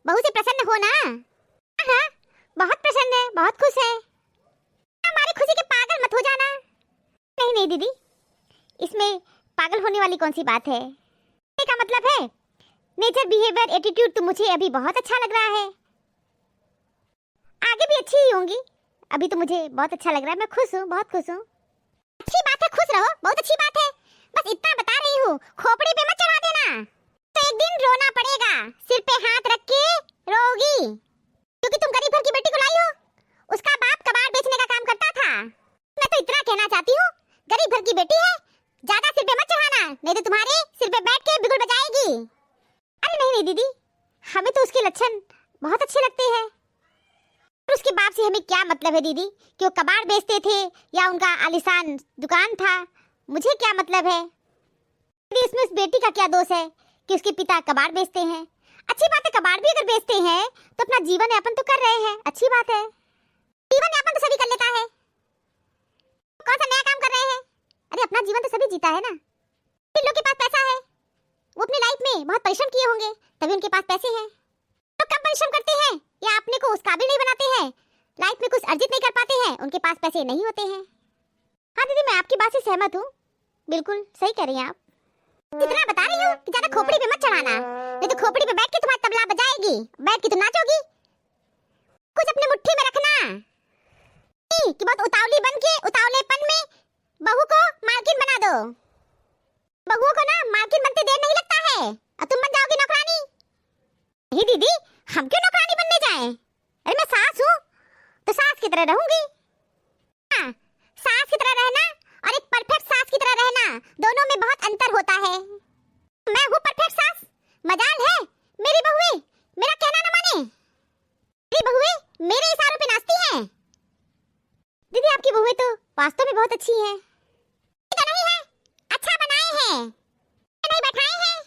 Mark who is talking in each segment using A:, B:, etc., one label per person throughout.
A: बहू से प्रसन्न हो ना? हाँ, बहुत प्रसन्न है, बहुत खुश है। हमारी खुशी के पागल मत हो जाना। नहीं नहीं दीदी, इसमें पागल होने वाली कौन सी बात है? का मतलब है नेचर, बिहेवियर, एटीट्यूड तो मुझे अभी बहुत अच्छा लग रहा है। आगे भी अच्छी ही होंगी। अभी तो मुझे बहुत अच्छा लग रहा है, मैं खुश हूँ, बहुत खुश हूँ। अच्छी बात है, खुश रहो, बहुत अच्छी बात है। बस इतना बता रही हूँ, खोपड़ी पे मत चढ़ा देना, तो एक दिन रोना पड़ेगा। सिर पे हाथ रख के रोगी, क्योंकि तुम गरीब घर की बेटी को लाई हो। उसका बाप कबाड़ बेचने का काम करता था। मैं तो इतना कहना चाहती हूँ, गरीब घर की बेटी है, ज्यादा सिर पे मत चढ़ाना, नहीं तो तुम्हारे सिर पे बैठ के बिगुल बजाएगी। अरे नहीं नहीं दीदी, हमें तो उसके लक्षण बहुत अच्छे लगते हैं। उसके बाप से हमें क्या मतलब है दीदी कि वो कबाड़ बेचते थे या उनका आलीशान दुकान था? मुझे क्या मतलब है? इसमें उस बेटी का क्या दोष है कि उसके पिता कबाड़ बेचते हैं? अच्छी बात है, कबाड़ भी अगर बेचते हैं तो अपना जीवन यापन तो कर रहे हैं, अच्छी बात है। जीवन यापन तो सभी कर लेता है, कौन सा नया काम कर रहे हैं? अरे अपना जीवन तो सभी जीता है ना। जिन लोगों के पास पैसा है वो अपनी लाइफ में बहुत परिश्रम किए होंगे, तभी उनके पास पैसे हैं। तो कम परिश्रम करते हैं या अपने को उस काबिल नहीं बनाते हैं, लाइफ में कुछ अर्जित नहीं कर पाते हैं, उनके पास पैसे नहीं होते हैं। हाँ दीदी, मैं आपकी बात से सहमत हूँ, बिल्कुल सही कह रही हैं आप। इतना बता रही हूँ कि ज्यादा खोपड़ी पे मत चढ़ाना, नहीं तो खोपड़ी पे बैठ के तुम्हारा तबला बजाएगी, बैठ के तुम नाचोगी। कुछ अपने मुट्ठी में रखना कि बहुत उतावली बन के उतावलेपन में बहू को मालकिन बना दो। बहुओं को ना मालकिन बनते देर नहीं लगता है, और तुम बन जाओगी नौकरानी। नहीं दीदी, हम क्यों नौकरानी बनने जाएं? अरे मैं सास हूँ तो सास की तरह रहूंगी। हाँ, सास की तरह रहना और एक परफेक्ट सास की तरह रहना, दोनों में बहुत अंतर होता है। मैं हूँ परफेक्ट सास, मजाल है मेरी बहुएं मेरा कहना न माने। मेरी बहुएं मेरे इशारों पे नाचती हैं। दीदी आपकी बहुएं तो वास्तव में बहुत अच्छी हैं। तो नहीं है, अच्छा बनाए हैं, नहीं बैठाए हैं।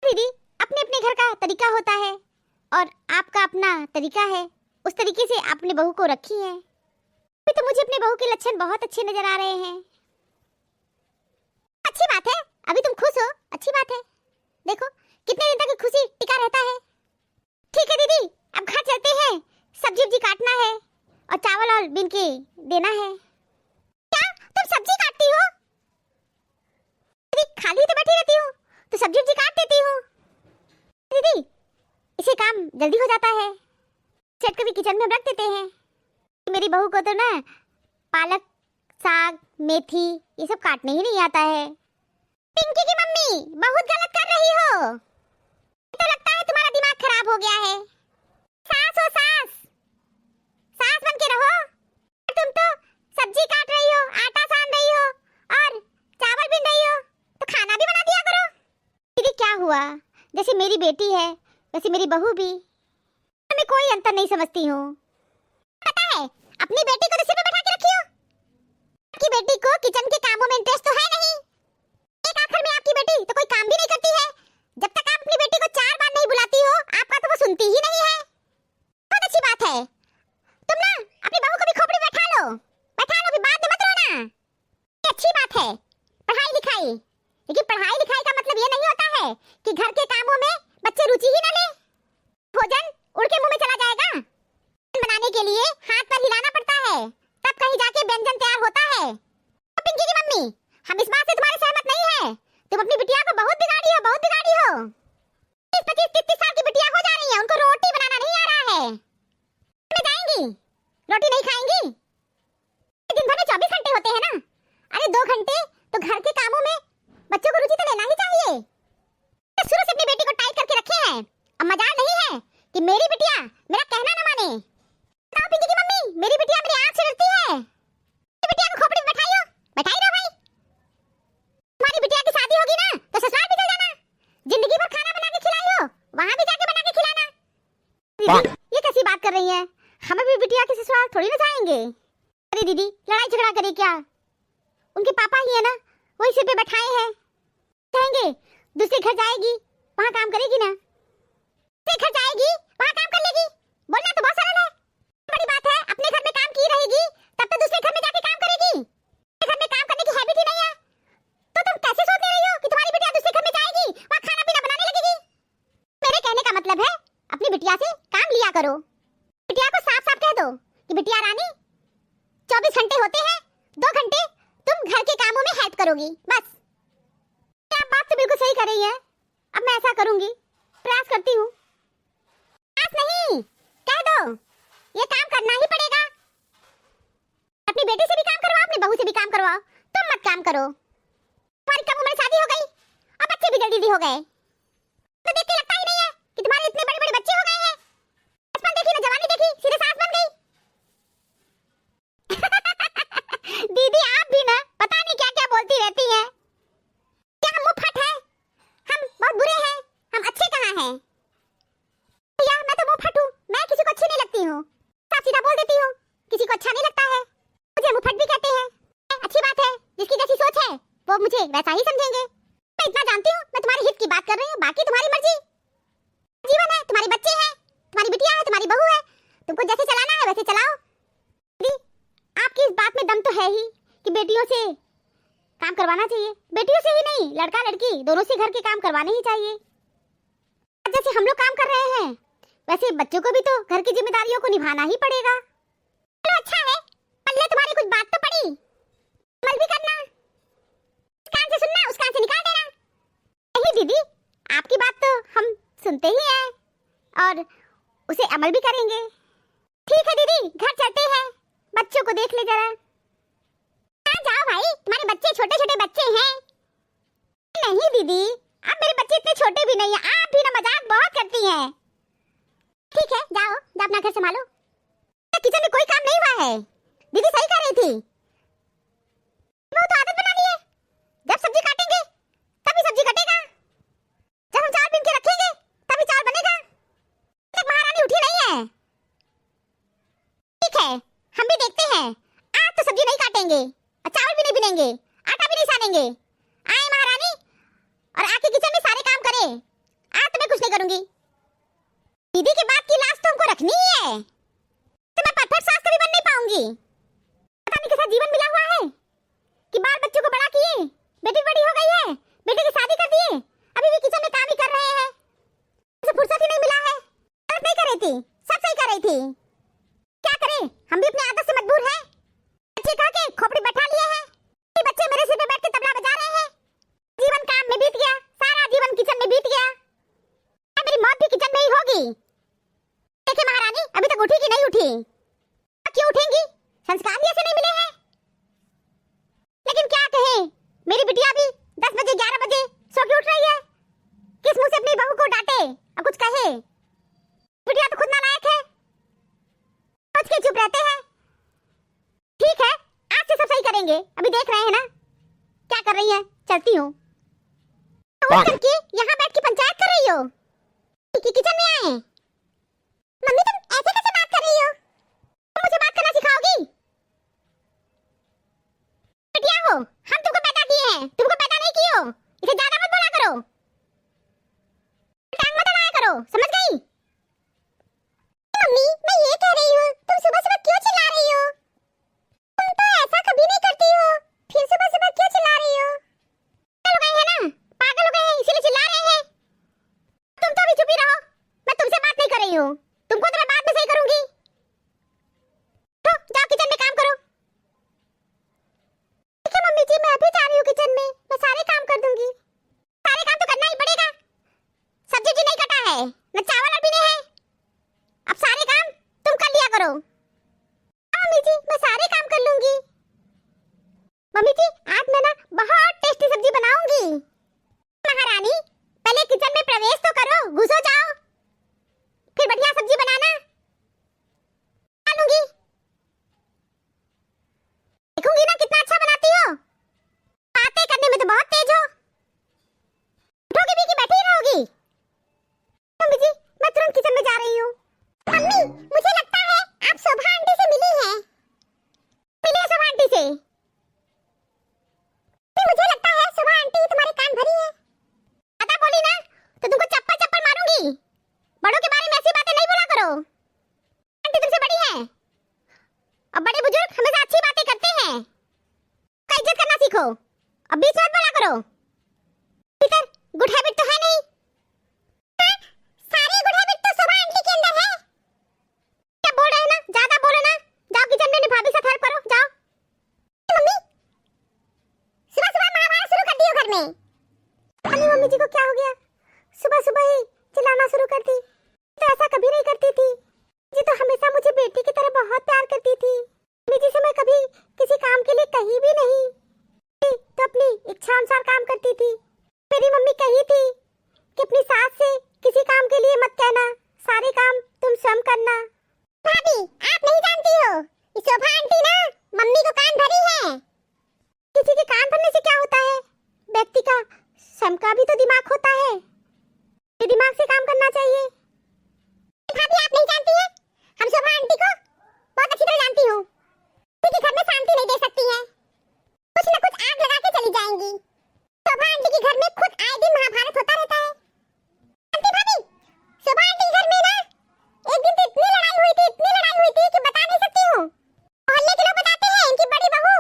A: दीदी अपने अपने घर का तरीका होता है और आपका अपना तरीका है, उस तरीके से आपने बहू को रखी है। अभी तो मुझे अपने बहू के लक्षण बहुत अच्छे नजर आ रहे हैं। अच्छी बात है, अभी तुम खुश हो, अच्छी बात है। देखो कितने दिन तक खुशी टिका रहता है। ठीक है दीदी, अब घर चलते हैं, सब्जी उब्जी काटना है और चावल और बीन के देना है। क्या तुम सब्जी काटती हो? दीदी खाली तो बैठी रहती हूँ तो सब्जी उब्जी काट देती हूँ। दीदी इसे काम जल्दी हो जाता है, चट कर भी किचन में रख देते हैं। मेरी बहू को तो ना पालक, साग, मेथी ये सब काटने ही नहीं आता है। पिंकी की मम्मी बहुत गलत कर रही हो, तो लगता है तुम्हारा दिमाग खराब हो गया है। सास हो सास, सास बन के रहो। तुम तो सब्जी काट रही हो, आटा सान रही हो और चावल बीन रही हो, तो खाना भी बना दिया करो। दीदी क्या हुआ, जैसे मेरी बेटी है वैसे मेरी बहू भी, मैं कोई अंतर नहीं समझती हूँ। पता है अपनी बेटी को तो सिर पे बैठा के रखी हो, आपकी बेटी को किचन के कामों में इंटरेस्ट तो है नहीं। एक आखिर में आपकी बेटी तो कोई काम भी नहीं करती है। जब तक आप अपनी बेटी को 4 बार नहीं बुलाती हो, आपका तो वो सुनती ही नहीं है। बहुत अच्छी बात है, तुम ना अपनी बहू को भी खोपड़ी बैठा लो, फिर बाद में मत रोना। ये अच्छी बात है पढ़ाई लिखाई, लेकिन पढ़ाई लिखाई का मतलब ये नहीं होता है कि घर के कामों में बच्चे रुचि ही न ले। भोजन उड़ के मुंह में चला जाएगा, बनाने के लिए हाथ पर हिलाना पड़ता है, तब कहीं जाके व्यंजन तैयार होता है। पिंकी की मम्मी, हम इस बात से तुम्हारे सहमत नहीं है, तुम अपनी बिटिया को बहुत बिगाड़ी हो, बहुत बिगाड़ी हो। 25-30 साल की बिटिया हो जा रही है, उनको रोटी बनाना नहीं आ रहा है। में जाएंगी रोटी नहीं खाएंगी? दिन भर में 24 घंटे होते हैं ना, अरे 2 घंटे तो घर के कामों में बच्चों को रुचि तो लेना ही चाहिए। तो शुरू से अपनी बेटी को टाइट करके रखे हैं, अब मजाल नहीं है कि मेरी बिटिया मेरा कहना न माने। बताओ पिंकी की मम्मी, मेरी बिटिया मेरी आंख से डरती है। मेरी बिटिया को खोपड़ी में बैठाई हो, बैठाई रहो भाई। तुम्हारी बिटिया की शादी होगी ना तो ससुराल भी चल जाना, जिंदगी भर खाना बना के खिलाई हो, वहां भी जाके बना के खिलाना। दीदी ये कैसी बात कर रही हैं, हम भी बिटिया के ससुराल थोड़ी ना जाएंगे। अरे दीदी लड़ाई झगड़ा करे क्या, उनके पापा ही है ना, वही सिर पे बैठाए हैं। कहेंगे दूसरे घर जाएगी वहां काम करेगी ना, दूसरे घर जाएगी वहां काम कर लेगी, बोलना तो बहुत सरल है। बड़ी बात है अपने घर में काम की रहेगी तब तो दूसरे घर में जाके काम करेगी। घर में काम करने की हैबिट ही नहीं है तो तुम कैसे सोच रही हो कि तुम्हारी बिटिया दूसरे घर में जाएगी वहां खाना पीना बनाने लगेगी? मेरे कहने का मतलब है अपनी बिटिया से काम लिया करो। बिटिया को साफ साफ कह दो कि बिटिया रानी 24 घंटे होते हैं, 2 घंटे तुम घर के कामों में हेल्प करोगी बस। आप बात तो बिल्कुल सही कर रही है, अब मैं ऐसा करूंगी, प्रयास करती हूँ। प्रयास नहीं, कह दो ये काम करना ही पड़ेगा। अपनी बेटी से भी काम करवाओ, अपनी बहू से भी काम करवाओ, तुम मत काम करो। तुम्हारी कम उम्र में शादी हो गई और बच्चे भी जल्दी हो गए, तो देख के लगता ही नहीं है कि तुम्हारे इतने बड़े बड़े बच्चे हो गए हैं। बचपन देखी ना जवानी देखी, सीधे सास बन गई। दीदी आप भी ना पता नहीं क्या क्या बोलती रहती हैं। क्या हम मुफ्त हैं? हम बहुत बुरे हैं, हम अच्छे कहाँ हैं? भैया मैं तो मुफ्त हूँ, मैं किसी को अच्छी नहीं लगती हूँ, साफ सीधा बोल देती हूँ, किसी को अच्छा नहीं लगता है, मुझे मुफ्त भी कहते हैं। अच्छी बात है, जिसकी जैसी सोच है वो मुझे वैसा ही समझेंगे। मैं इतना जानती हूँ, मैं तुम्हारे हित की बात कर रही हूँ, बाकी तुम्हारी मर्जी। जीवन है, तुम्हारे बच्चे हैं, तुम्हारी बिटिया है, तुम्हारी बहू है, तुमको जैसे चलाना है वैसे चलाओ। दीदी आपकी इस बात में दम तो है ही कि बेटियों से काम करवाना चाहिए। बेटियों से ही नहीं, लड़का लड़की दोनों से घर के काम करवाने ही चाहिए। जैसे हम लोग काम कर रहे हैं वैसे बच्चों को भी तो घर की जिम्मेदारियों को निभाना ही पड़ेगा। चलो अच्छा है, पहले तुम्हारी कुछ बात तो पड़ी, अमल भी करना, इस कान से सुनना उस कान से निकाल देना। नहीं दीदी आपकी बात तो हम सुनते ही हैं और उसे अमल भी करेंगे। ठीक है दीदी घर चलते हैं, बच्चों को देख ले जरा। हाँ जाओ भाई, तुम्हारे बच्चे छोटे छोटे बच्चे हैं। नहीं दीदी अब मेरे बच्चे इतने छोटे भी नहीं हैं, आप भी ना मजाक बहुत करती हैं। ठीक है जाओ, जा अपना घर संभालो। किचन में कोई काम नहीं हुआ है, दीदी सही कह रही थी। वो तो आदत बना ली है, जब सब्जी काटेंगे तभी सब्जी कटेगा, जब हम चावल बीन के रखेंगे तभी चावल बनेगा। तक महारानी उठी नहीं है। ठीक है हम भी देखते हैं, आज तो सब्जी नहीं काटेंगे और चावल भी नहीं बिनेंगे, आटा भी नहीं सानेंगे। आए महारानी और आके किचन में सारे काम करे, आज तो मैं कुछ नहीं करूंगी। दीदी के बात की लाज तो हमको रखनी ही है, तो मैं परफेक्ट सास कभी बन नहीं पाऊंगी। पता नहीं कैसा जीवन मिला हुआ है कि बाल बच्चों को बड़ा किए, बेटी बड़ी हो गई है, बेटे की शादी कर दिए, अभी भी किचन में काम ही कर रहे हैं, उसे फुर्सत ही नहीं मिला है। गलत नहीं कर रही थी, सब सही कर रही थी। क्या करें, हम भी अपनी आदत से मजबूर हैं। बच्चे कह के खोपड़ी बैठा लिए हैं, बच्चे मेरे सिर पे बैठ के तबला बजा रहे हैं। जीवन काम में बीत गया, सारा जीवन किचन में बीत गया, मेरी मौत भी किचन में ही होगी। देखिए महारानी अभी तक उठी कि नहीं उठी? क्यों उठेंगी, संस्कार भी ऐसे नहीं मिले हैं। लेकिन क्या कहें, मेरी बिटिया भी 10 बजे 11 बजे सो के उठ रही है, किस मुंह से अपनी बहू को डांटे और कुछ कहे? बिटिया तो खुद नालायक है, सोच के चुप रहते हैं। ठीक है आज से सब सही करेंगे, अभी देख रहे हैं ना क्या कर रही है, चलती हूँ। करके यहाँ बैठ के पंचायत कर रही हो कि किचन में आए? मम्मी तुम ऐसे कैसे बात कर रही हो, तुम मुझे बात करना सिखाओगी? बिटिया हो, हम तुमको पैदा किए हैं, तुमको पैदा नहीं किए हो, इसे ज्यादा मत बोला करो, टांग मत अड़ाया करो, समझ गई? मम्मी मैं ये कह रही हूँ, तुम सुबह सुबह क्यों चिल्ला रही हो? तुम तो ऐसा कभी नहीं करती हो, फिर सुबह सुबह क्यों चिल्ला रही हो? पागल हो गए हैं ना, पागल हो गए हैं इसीलिए चिल्ला रहे हैं। तुम तो अभी चुप ही रहो, मैं तुमसे बात नहीं कर रही हूँ, तुमको तो मैं बाद में सही करूंगी। तो जाओ किचन में काम करो। ठीक है मम्मी जी मैं अभी जा रही हूँ किचन में, मैं सारे काम कर दूंगी। सारे काम तो करना ही पड़ेगा, सब्जी जी नहीं कटा है, न चावल अभी नहीं है, अब सारे काम तुम कर लिया करो। मम्मी जी मैं सारे काम कर लूंगी। मम्मी जी आज मैं ना बहुत टेस्टी सब्जी बनाऊंगी। महारानी पहले किचन में प्रवेश तो करो, घुसो जाओ, फिर बढ़िया सब्जी बनाना। लूंगी, देखूंगी ना कितना अच्छा बनाती हो, बातें करने में तो बहुत तेज हो, उठोगी भी कि बैठी रहोगी? मम्मी जी मैं तुरंत किचन में जा रही हूँ। मम्मी मुझे लगता है आप शोभा आंटी से मिली हैं। मिली शोभा आंटी से? मुझे लगता है शोभा आंटी तुम्हारे कान भरी है। पता बोली ना तो तुमको चप्पल चप्पल मारूंगी। बड़ों के बारे में ऐसी बातें नहीं बोला करो, आंटी तुमसे बड़ी है और बड़े बुजुर्ग हमेशा अच्छी बातें करते हैं, का इज्जत करना सीखो और बीच मत बोला करो। इधर गुड हैबिट तो है नहीं। हाँ, सारे गुड हैबिट तो शोभा चिल्लाना शुरू कर दी। तो ऐसा कभी नहीं करती थी। जी तो हमेशा मुझे बेटी की तरह बहुत प्यार करती थी। मम्मी जी से मैं कभी किसी काम के लिए कही भी नहीं, तो अपनी इच्छा अनुसार काम करती थी। मेरी मम्मी कही थी कि अपनी सास से किसी काम के लिए मत कहना, सारे काम तुम स्वयं करना। भाभी आप नहीं जानती हो, ये शोभा आंटी ना मम्मी को कान भरी है। किसी के कान भरने से क्या होता है, व्यक्ति का स्वयं का भी तो दिमाग होता है, ये दिमाग से काम करना चाहिए। भाभी आप नहीं जानती है, हम शोभा आंटी को बहुत अच्छी तरह जानती हूँ। किसी के घर में शांति नहीं दे सकती है, कुछ न कुछ आग लगा के चली जाएंगी। शोभा आंटी के घर में खुद आए दिन महाभारत होता रहता है। आंटी भाभी, शोभा आंटी के घर में ना एक दिन तो इतनी लड़ाई हुई थी कि बता नहीं सकती हूँ। मोहल्ले के लोग बताते हैं इनकी बड़ी बहू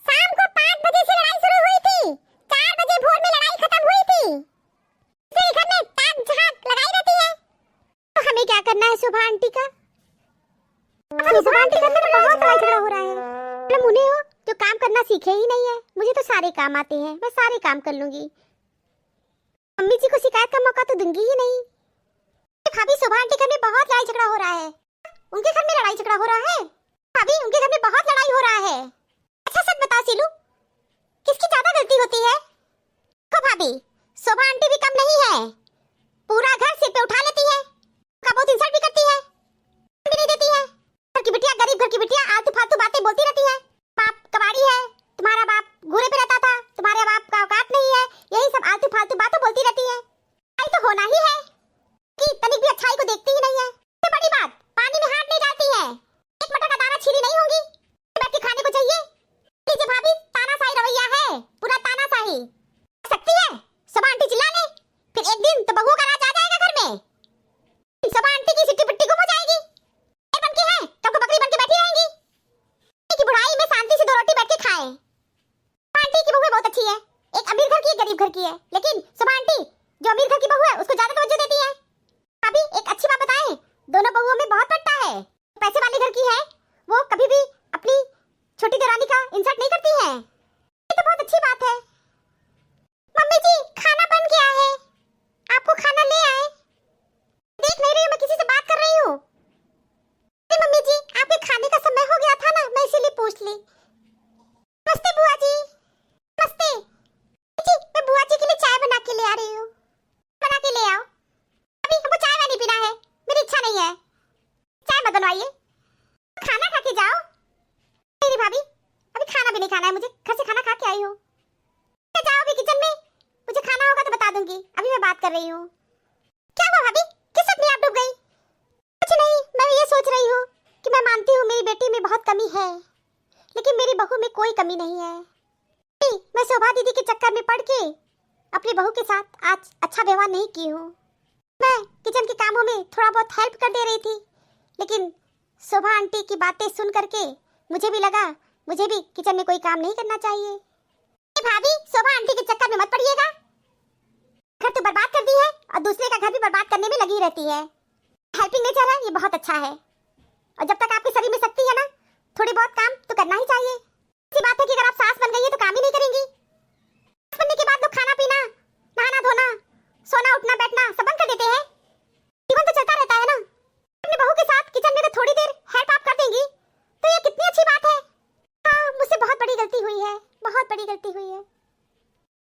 A: शाम को 5 बजे से लड़ाई शुरू हुई थी, 4 बजे भोर में लड़ाई खत्म हुई थी। इसके घर में ताक झांक लगाई रहती है। तो हमें क्या करना है शोभा आंटी का? शोभा आंटी के घर में बहुत लड़ाई झगड़ा हो रहा है। तुम उन्हें हो जो काम करना सीखे ही नहीं है। मुझे तो सारे काम आते हैं, मैं सारे काम कर लूंगी। मम्मी जी को शिकायत का मौका तो दूंगी ही नहीं। भाभी शोभा आंटी के घर में बहुत लड़ाई झगड़ा हो रहा है। उनके घर में लड़ाई झगड़ा हो रहा है? भाभी उनके घर में बहुत लड़ाई हो रहा है। अच्छा सच बता सीलू, किसकी ज्यादा गलती होती है? तो भाभी शोभा आंटी भी कम नहीं है, पूरा घर सिर पे उठा लेती है, का बहुत इंसल्ट भी करती है, भी नहीं देती है। घर की बिटिया, गरीब घर की बिटिया आलतू फालतू बातें बोलती रहती है। बाप कबाड़ी है, तुम्हारा बाप घूरे पे रहता था, तुम्हारे बाप का औकात नहीं है, यही सब आलतू फालतू बातें बोलती रहती है। आई तो होना ही है कि तनिक भी अच्छाई को देखती ही नहीं है। सबसे बड़ी बात, पानी में हाथ नहीं डालती है, एक मटर का दाना छीली नहीं होंगी, बैठ के खाने को चाहिए। लीजिए भाभी, तानाशाही रवैया है, पूरा तानाशाही। सकती है शोभा आंटी चिल्ला ले, फिर एक दिन तो बहू का राज आ जाएगा घर में। शोभा आंटी की सिट्टी पिट्टी गुम हो जाएगी। ये बन के है कब को बकरी बन के बैठी रहेंगी कि बुढ़ाई में शांति से 2 रोटी बैठ के खाए। आंटी की बहू बहुत अच्छी है, एक अमीर घर की एक गरीब घर की है, लेकिन शोभा आंटी जो अमीर घर की बहू है उसको ज्यादा तवज्जो देती है। अभी एक अच्छी बात बताएं, दोनों बहुओं में बहुत पट्टा है। पैसे वाले घर की है, वो कभी भी अपनी छोटी देरानी का इंसल्ट नहीं करती है। ये तो बहुत अच्छी बात है। मम्मी जी खाना बन गया है, आपको खाना ले आए। देख नहीं रही हूँ, मैं किसी से बात कर रही हूँ। मम्मी जी आपके खाने का समय हो गया था ना, मैं इसीलिए पूछ ली। नमस्ते बुआ जी। नमस्ते जी, मैं बुआ जी के लिए चाय बना के ले आ रही हूँ, बना के ले आओ। अभी हमको चाय नहीं पीना है, मेरी इच्छा नहीं है, चाय मत बनवाइए, खाना खा के जाओ। मेरी भाभी अभी खाना भी नहीं खाना है मुझे, घर से खाना खा के आई हूँ। जाओ अभी किचन में, मुझे खाना होगा तो बता दूंगी, अभी मैं बात कर रही हूँ। क्या हुआ भाभी, किस सब में आप डूब गई? कुछ नहीं, मैं ये सोच रही हूँ कि मैं मानती हूँ मेरी बेटी में बहुत कमी है, लेकिन मेरी बहू में कोई कमी नहीं है। मैं शोभा दीदी के चक्कर में पड़ के अपनी बहू के साथ आज अच्छा व्यवहार नहीं की हूँ। मैं किचन के कामों में थोड़ा बहुत हेल्प कर दे रही थी, लेकिन शोभा आंटी की बातें सुन करके मुझे भी लगा मुझे भी किचन में कोई काम नहीं करना चाहिए। भाभी शोभा आंटी के चक्कर में मत पड़िएगा, घर तो बर्बाद कर दी है और दूसरे का घर भी बर्बाद करने में लगी रहती है। हेल्पिंग नेचर है, ये बहुत अच्छा है, और जब तक आपके शरीर में शक्ति है ना, थोड़ी बहुत काम तो करना ही चाहिए। ऐसी बात है कि अगर आप सास बन गई है तो काम ही नहीं करेंगी। सास बनने के बाद लोग खाना पीना, नहाना धोना, सोना उठना बैठना सब बंद कर देते हैं, जीवन तो चलता रहता है ना। अपनी बहू के साथ किचन में थोड़ी देर हेल्प आप कर देंगी तो ये कितनी अच्छी बात है। हाँ मुझसे बहुत बड़ी गलती हुई है, बहुत बड़ी गलती हुई है।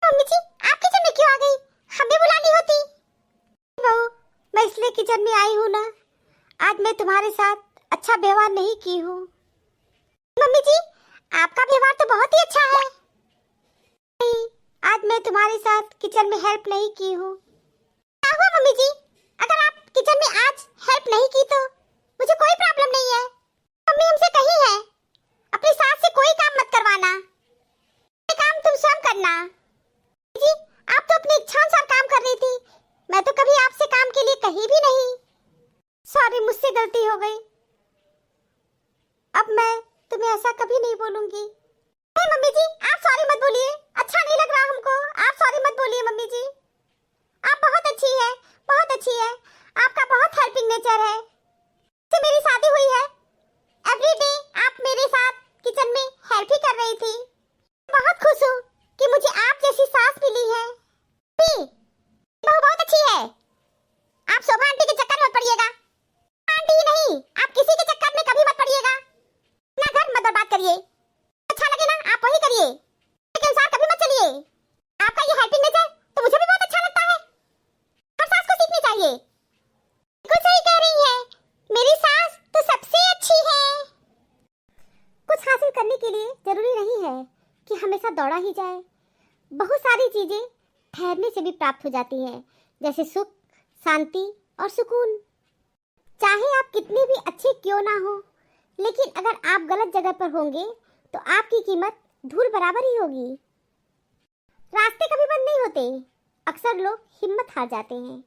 A: मम्मी जी आप किचन में क्यों आ गई, हमें बुलानी होती। बहू मैं इसलिए किचन में आई हूँ ना, आज मैं तुम्हारे साथ अच्छा व्यवहार नहीं की हूँ। मम्मी जी आपका व्यवहार तो बहुत ही अच्छा है। नहीं, आज मैं तुम्हारे साथ किचन में हेल्प नहीं की हूँ। क्या हुआ मम्मी जी, अगर आप किचन में आज हेल्प नहीं की तो मुझे कोई प्रॉब्लम नहीं है। मम्मी हमसे कही है अपनी सास से कोई काम मत करवाना, ये काम तुम स्वयं करना। जी आप तो अपनी इच्छा अनुसार काम कर रही थी, मैं तो कभी आपसे काम के लिए कही भी नहीं। सॉरी मुझसे गलती हो गई, अब मैं तुम्हें ऐसा कभी नहीं बोलूंगी। नहीं मम्मी जी आप सॉरी मत बोलिए, अच्छा नहीं लग रहा हमको, आप सॉरी मत बोलिए। मम्मी जी आप बहुत अच्छी है, बहुत अच्छी है, आपका बहुत हेल्पिंग नेचर है। से मेरी शादी हुई है, एवरीडे आप मेरे साथ किचन में हेल्प ही कर रही थी। बहुत खुश हूँ कि मुझे आप जैसी सास मिली है। बहू बहुत अच्छी है, आप शोभा आंटी के चक्कर में मत पड़िएगा। आंटी ही नहीं, आप किसी के चक्कर में कभी मत पड़िएगा। अपना घर मत बर्बाद करिए। अच्छा लगे ना आप वही करिए, के अनुसार कभी मत चलिए। आपका ये हेल्पिंग नेचर तो मुझे भी बहुत अच्छा लगता है और सास को सीखनी चाहिए। बिल्कुल सही कह रही है, मेरी सास तो सबसे अच्छी है। कुछ हासिल करने के लिए जरूरी नहीं है कि हमेशा दौड़ा ही जाए। बहुत सारी चीजें ठहरने से भी प्राप्त हो जाती हैं, जैसे सुख, शांति और सुकून। चाहे आप कितने भी अच्छे क्यों ना हो, लेकिन अगर आप गलत जगह पर होंगे तो आपकी कीमत धूल बराबर ही होगी। रास्ते कभी बंद नहीं होते, अक्सर लोग हिम्मत हार जाते हैं।